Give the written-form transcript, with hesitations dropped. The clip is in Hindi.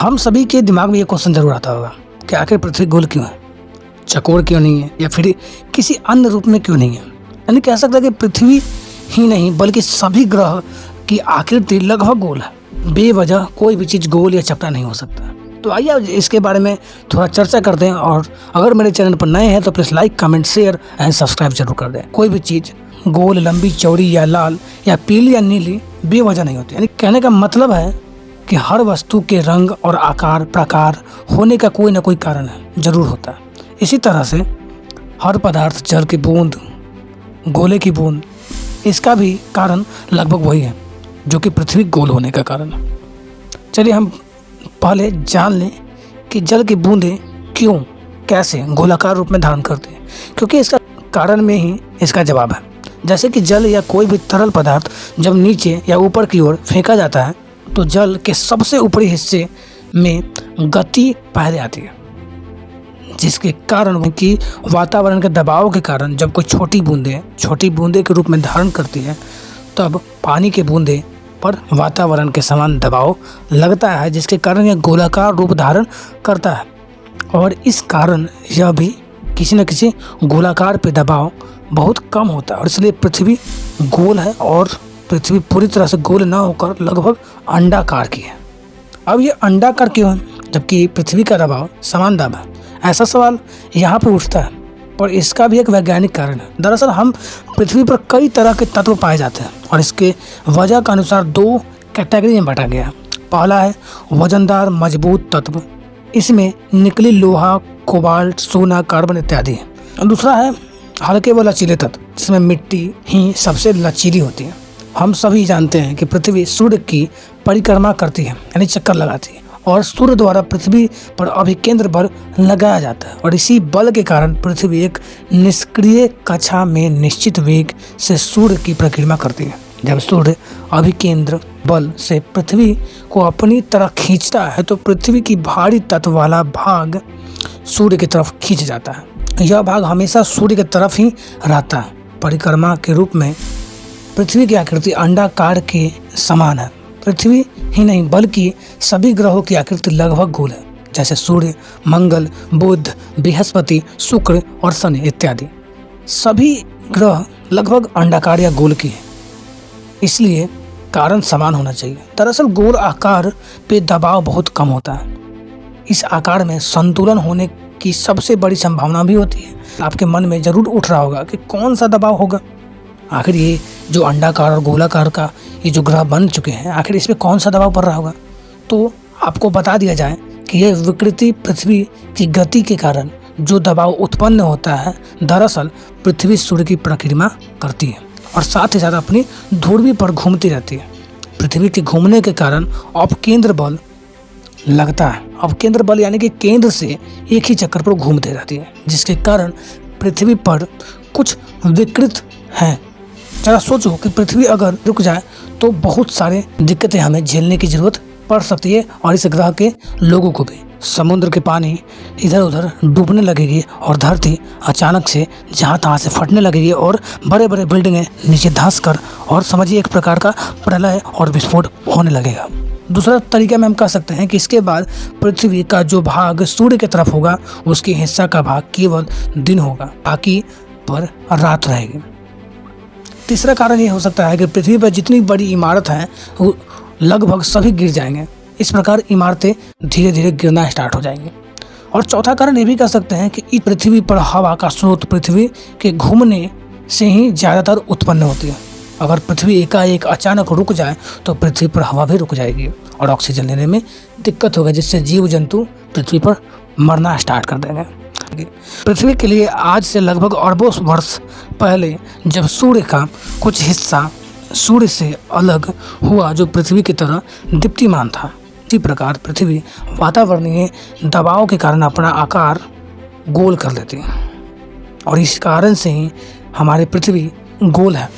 हम सभी के दिमाग में ये क्वेश्चन जरूर आता होगा कि आखिर पृथ्वी गोल क्यों है, चकोर क्यों नहीं है, या फिर किसी अन्य रूप में क्यों नहीं है। यानी कह सकते हैं कि पृथ्वी ही नहीं बल्कि सभी ग्रह की आकृति लगभग गोल है। बेवजह कोई भी चीज़ गोल या चपटा नहीं हो सकता। तो आइए इसके बारे में थोड़ा चर्चा करते हैं। और अगर मेरे चैनल पर नए हैं तो please like, comment, share and subscribe जरूर कर दें। कोई भी चीज़ गोल, लंबी, चौड़ी या लाल या पीली या नीली बेवजह नहीं होती। यानी कहने का मतलब है कि हर वस्तु के रंग और आकार प्रकार होने का कोई ना कोई कारण है, जरूर होता है। इसी तरह से हर पदार्थ, जल की बूंद, गोले की बूंद, इसका भी कारण लगभग वही है जो कि पृथ्वी गोल होने का कारण है। चलिए हम पहले जान लें कि जल की बूंदें क्यों, कैसे गोलाकार रूप में धारण करते हैं, क्योंकि इसका कारण में ही इसका जवाब है। जैसे कि जल या कोई भी तरल पदार्थ जब नीचे या ऊपर की ओर फेंका जाता है तो जल के सबसे ऊपरी हिस्से में गति पहले आती है, जिसके कारण कि वातावरण के दबाव के कारण जब कोई छोटी बूंदें के रूप में धारण करती है तब पानी के बूंदे पर वातावरण के समान दबाव लगता है, जिसके कारण यह गोलाकार रूप धारण करता है। और इस कारण यह भी किसी न किसी गोलाकार पे दबाव बहुत कम होता है और इसलिए पृथ्वी गोल है। और पृथ्वी पूरी तरह से गोल ना होकर लगभग अंडाकार की है। अब ये अंडाकार क्यों है जबकि पृथ्वी का दबाव समान दाब है? ऐसा सवाल यहाँ पर उठता है, पर इसका भी एक वैज्ञानिक कारण है। दरअसल हम पृथ्वी पर कई तरह के तत्व पाए जाते हैं और इसके वजह के अनुसार दो कैटेगरी में बांटा गया है। पहला है वजनदार मजबूत तत्व, इसमें निकली, लोहा, कोबाल्ट, सोना, कार्बन इत्यादि है। और दूसरा है हल्के व लचीले तत्व, जिसमें मिट्टी ही सबसे लचीली होती है। हम सभी जानते हैं कि पृथ्वी सूर्य की परिक्रमा करती है, यानी चक्कर लगाती है, और सूर्य द्वारा पृथ्वी पर अभिकेंद्र बल लगाया जाता है। और इसी बल के कारण पृथ्वी एक निष्क्रिय कक्षा में निश्चित वेग से सूर्य की परिक्रमा करती है। जब सूर्य अभिकेंद्र बल से पृथ्वी को अपनी तरफ खींचता है तो पृथ्वी की भारी तत्व वाला भाग सूर्य की तरफ खींच जाता है। यह भाग हमेशा सूर्य की तरफ ही रहता है। परिक्रमा के रूप में पृथ्वी की आकृति अंडाकार के समान है। पृथ्वी ही नहीं बल्कि सभी ग्रहों की आकृति लगभग गोल है, जैसे सूर्य, मंगल, बुध, बृहस्पति, शुक्र और शनि इत्यादि। सभी ग्रह लगभग अंडाकार या गोल की है, इसलिए कारण समान होना चाहिए। दरअसल गोल आकार पे दबाव बहुत कम होता है। इस आकार में संतुलन होने की सबसे बड़ी संभावना भी होती है। आपके मन में जरूर उठ रहा होगा कि कौन सा दबाव होगा, आखिर ये जो अंडाकार और गोलाकार का ये जो ग्रह बन चुके हैं, आखिर इसमें कौन सा दबाव पड़ रहा होगा। तो आपको बता दिया जाए कि यह विकृति पृथ्वी की गति के कारण जो दबाव उत्पन्न होता है, दरअसल पृथ्वी सूर्य की परिक्रमा करती है और साथ ही साथ अपनी ध्रुवी पर घूमती रहती है। पृथ्वी के घूमने के कारण अपकेंद्र बल लगता है। अपकेंद्र बल यानी कि केंद्र से एक ही चक्कर पर घूमती रहती है, जिसके कारण पृथ्वी पर कुछ विकृत हैं। जरा सोचो कि पृथ्वी अगर रुक जाए तो बहुत सारे दिक्कतें हमें झेलने की जरूरत पड़ सकती है और इस ग्रह के लोगों को भी। समुद्र के पानी इधर उधर डूबने लगेगी और धरती अचानक से जहाँ तहाँ से फटने लगेगी और बड़े बड़े बिल्डिंगें नीचे धंस कर, और समझिए एक प्रकार का प्रलय और विस्फोट होने लगेगा। दूसरा तरीका में हम कह सकते हैं कि इसके बाद पृथ्वी का जो भाग सूर्य की तरफ होगा उसके हिस्सा का भाग केवल दिन होगा, बाकी पर रात रहेगी। तीसरा कारण ये हो सकता है कि पृथ्वी पर जितनी बड़ी इमारत हैं वो लगभग सभी गिर जाएंगे। इस प्रकार इमारतें धीरे धीरे गिरना स्टार्ट हो जाएंगी। और चौथा कारण ये भी कह सकते हैं कि इस पृथ्वी पर हवा का स्रोत पृथ्वी के घूमने से ही ज़्यादातर उत्पन्न होती है। अगर पृथ्वी एकाएक अचानक रुक जाए तो पृथ्वी पर हवा भी रुक जाएगी और ऑक्सीजन लेने में दिक्कत होगी, जिससे जीव जंतु पृथ्वी पर मरना स्टार्ट कर देंगे। पृथ्वी के लिए आज से लगभग अरबों वर्ष पहले जब सूर्य का कुछ हिस्सा सूर्य से अलग हुआ जो पृथ्वी की तरह दीप्तिमान था, इसी प्रकार पृथ्वी वातावरणीय दबाव के कारण अपना आकार गोल कर लेती है और इस कारण से ही हमारी पृथ्वी गोल है।